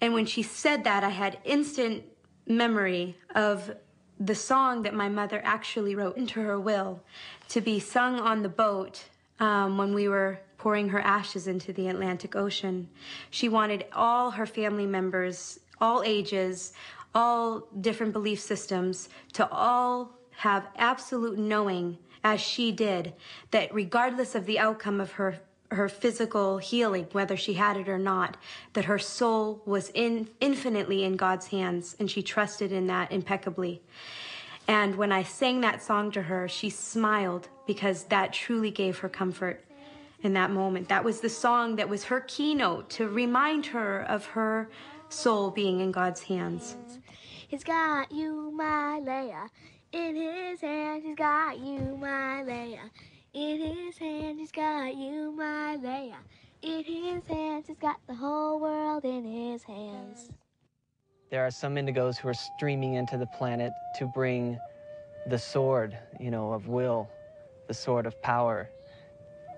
And when she said that, I had instant memory of the song that my mother actually wrote into her will to be sung on the boat when we were pouring her ashes into the Atlantic Ocean. She wanted all her family members, all ages, all different belief systems, to all have absolute knowing, as she did, that regardless of the outcome of her physical healing, whether she had it or not, that her soul was infinitely in God's hands, and she trusted in that impeccably. And when I sang that song to her, she smiled, because that truly gave her comfort in that moment. That was the song that was her keynote to remind her of her soul being in God's hands. He's got you, my Leia. In his hands, he's got you, my Leia. In his hands, he's got you, my Leia. In his hands, he's got the whole world in his hands. There are some indigos who are streaming into the planet to bring the sword, of will, the sword of power,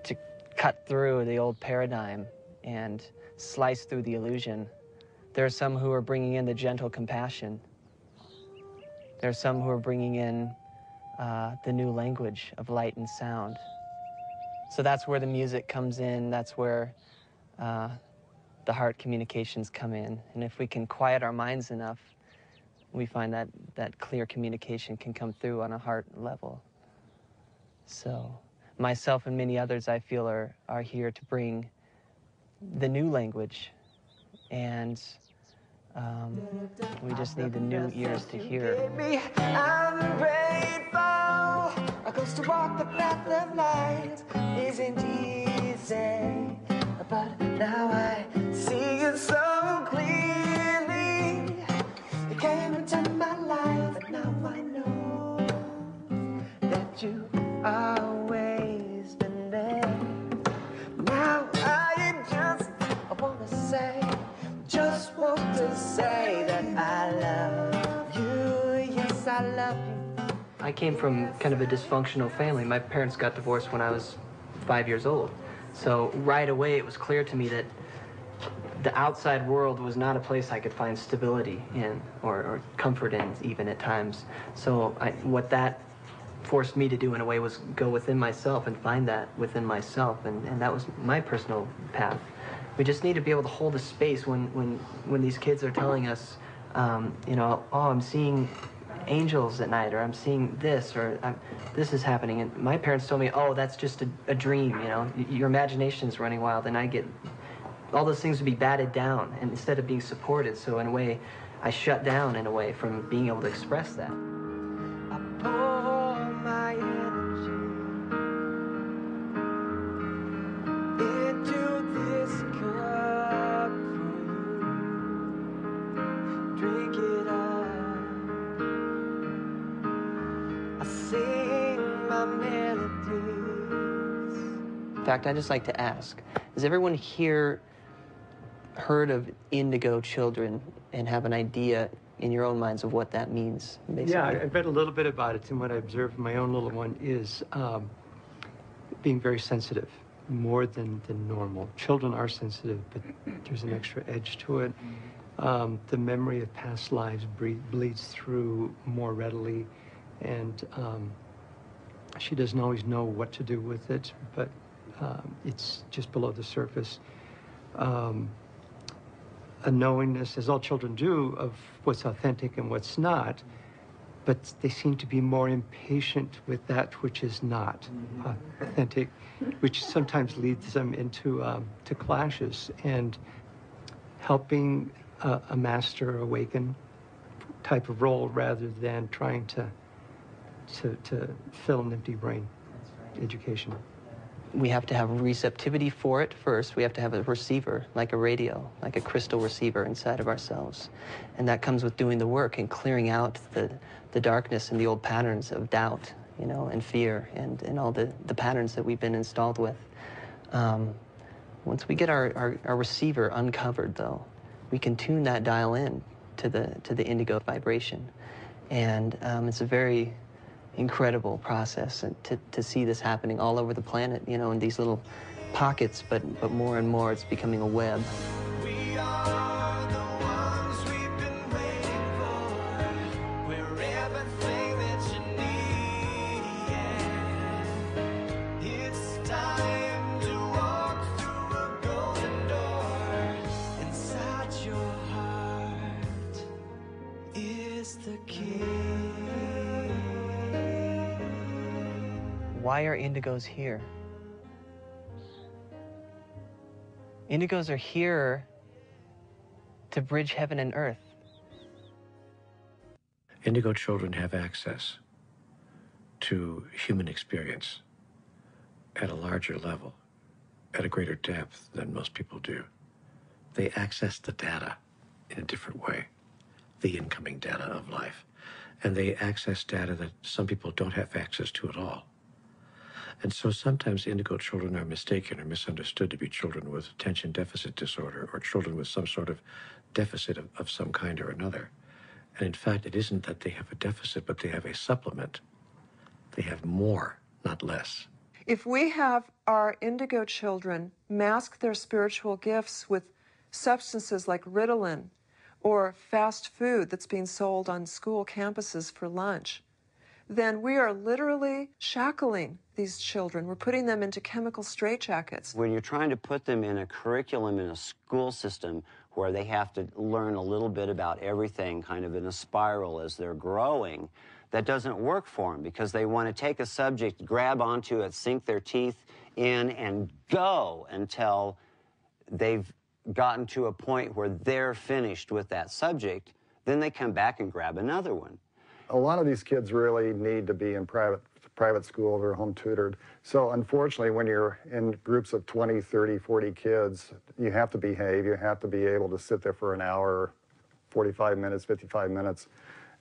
to cut through the old paradigm and slice through the illusion. There are some who are bringing in the gentle compassion. There are some who are bringing in the new language of light and sound. So that's where the music comes in. That's where the heart communications come in. And if we can quiet our minds enough, we find that clear communication can come through on a heart level. So myself and many others, I feel, are here to bring the new language, and we just need the new ears to hear. I'm grateful, because to walk the path of light isn't easy, but now I see it so clearly. You came into my life, and now I know that you always been there. Now I just want to say that I love you. Yes, I love you. I came from kind of a dysfunctional family. My parents got divorced when I was 5 years old. So right away it was clear to me that the outside world was not a place I could find stability in or comfort in, even at times. So what that forced me to do in a way was go within myself and find that within myself, and that was my personal path. We just need to be able to hold a space when these kids are telling us, oh, I'm seeing angels at night, or I'm seeing this, or this is happening. And my parents told me, oh, that's just a dream, your imagination's running wild, and I get all those things would be batted down, and instead of being supported. So in a way, I shut down in a way from being able to express that. I pour my energy into this cup for you. Drink it up. I sing my melodies. In fact, I just like to ask, has everyone here heard of indigo children and have an idea in your own minds of what that means, basically? Yeah, I read a little bit about it, and what I observed in my own little one is being very sensitive, more than normal. Children are sensitive, but there's an extra edge to it. The memory of past lives bleeds through more readily, and she doesn't always know what to do with it, but it's just below the surface. A knowingness, as all children do, of what's authentic and what's not, but they seem to be more impatient with that which is not authentic, which sometimes leads them into to clashes. And helping a master awaken type of role rather than trying to fill an empty brain. Education. We have to have receptivity for it first. We have to have a receiver, like a radio, like a crystal receiver inside of ourselves. And that comes with doing the work and clearing out the darkness and the old patterns of doubt, and fear and all the patterns that we've been installed with. Once we get our receiver uncovered, though, we can tune that dial in to the indigo vibration. And it's a very incredible process, and to see this happening all over the planet, in these little pockets, but more and more it's becoming a web. We are the ones. is the key. Why are indigos here? Indigos are here to bridge heaven and earth. Indigo children have access to human experience at a larger level, at a greater depth than most people do. They access the data in a different way, the incoming data of life. And they access data that some people don't have access to at all. And so sometimes indigo children are mistaken or misunderstood to be children with attention deficit disorder or children with some sort of deficit of some kind or another. And in fact, it isn't that they have a deficit, but they have a supplement. They have more, not less. If we have our indigo children mask their spiritual gifts with substances like Ritalin or fast food that's being sold on school campuses for lunch, then we are literally shackling these children. We're putting them into chemical straitjackets. When you're trying to put them in a curriculum in a school system where they have to learn a little bit about everything kind of in a spiral as they're growing, that doesn't work for them because they want to take a subject, grab onto it, sink their teeth in, and go until they've gotten to a point where they're finished with that subject. Then they come back and grab another one. A lot of these kids really need to be in private school or home tutored. So unfortunately, when you're in groups of 20, 30, 40 kids, you have to behave. You have to be able to sit there for an hour, 45 minutes, 55 minutes.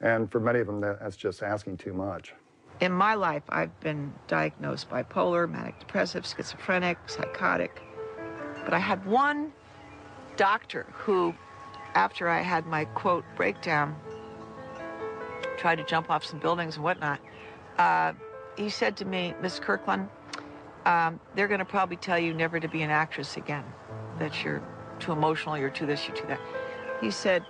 And for many of them, that's just asking too much. In my life, I've been diagnosed bipolar, manic depressive, schizophrenic, psychotic. But I had one doctor who, after I had my, quote, breakdown, tried to jump off some buildings and whatnot, he said to me, Miss Kirkland, they're going to probably tell you never to be an actress again, that you're too emotional, you're too this, you're too that. He said,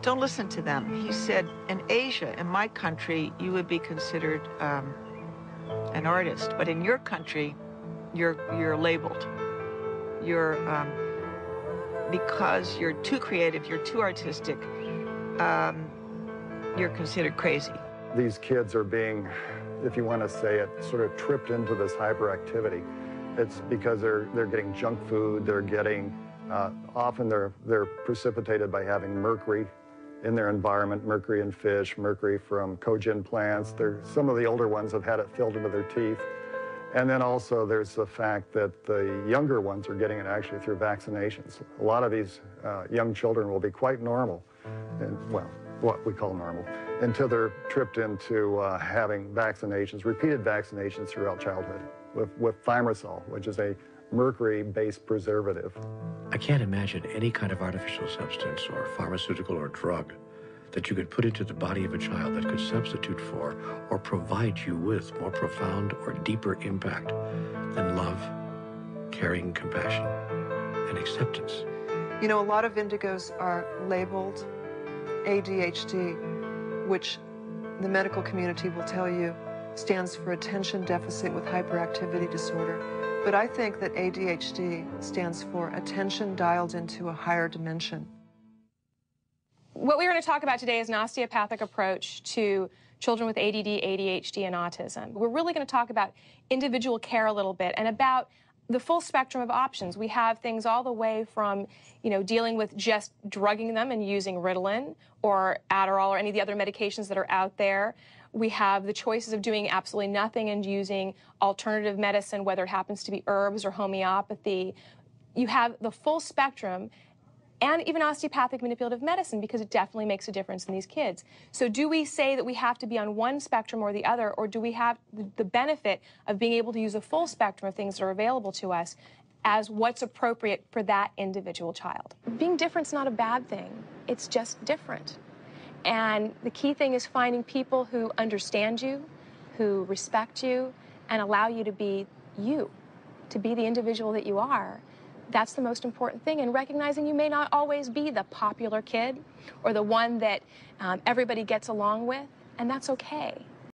don't listen to them. He said, in Asia, in my country, you would be considered an artist, but in your country, you're labeled. You're, because you're too creative, you're too artistic, you're considered crazy. These kids are being, if you want to say it, sort of tripped into this hyperactivity. It's because they're getting junk food, they're getting, often they're precipitated by having mercury in their environment, mercury in fish, mercury from cogen plants. Some of the older ones have had it filled into their teeth. And then also there's the fact that the younger ones are getting it actually through vaccinations. A lot of these young children will be quite normal, and, well, what we call normal, until they're tripped into having vaccinations, repeated vaccinations throughout childhood with thimerosal, which is a mercury-based preservative. I can't imagine any kind of artificial substance or pharmaceutical or drug that you could put into the body of a child that could substitute for or provide you with more profound or deeper impact than love, caring, compassion, and acceptance. You know, a lot of indigos are labeled ADHD, which the medical community will tell you stands for attention deficit with hyperactivity disorder. But I think that ADHD stands for attention dialed into a higher dimension. What we're going to talk about today is an osteopathic approach to children with ADD, ADHD, and autism. We're really going to talk about individual care a little bit and about the full spectrum of options. We have things all the way from, dealing with just drugging them and using Ritalin or Adderall or any of the other medications that are out there. We have the choices of doing absolutely nothing and using alternative medicine, whether it happens to be herbs or homeopathy. You have the full spectrum, and even osteopathic manipulative medicine, because it definitely makes a difference in these kids. So do we say that we have to be on one spectrum or the other, or do we have the benefit of being able to use a full spectrum of things that are available to us as what's appropriate for that individual child? Being different's not a bad thing. It's just different. And the key thing is finding people who understand you, who respect you, and allow you to be you, to be the individual that you are. That's the most important thing, and recognizing you may not always be the popular kid or the one that everybody gets along with, and that's okay.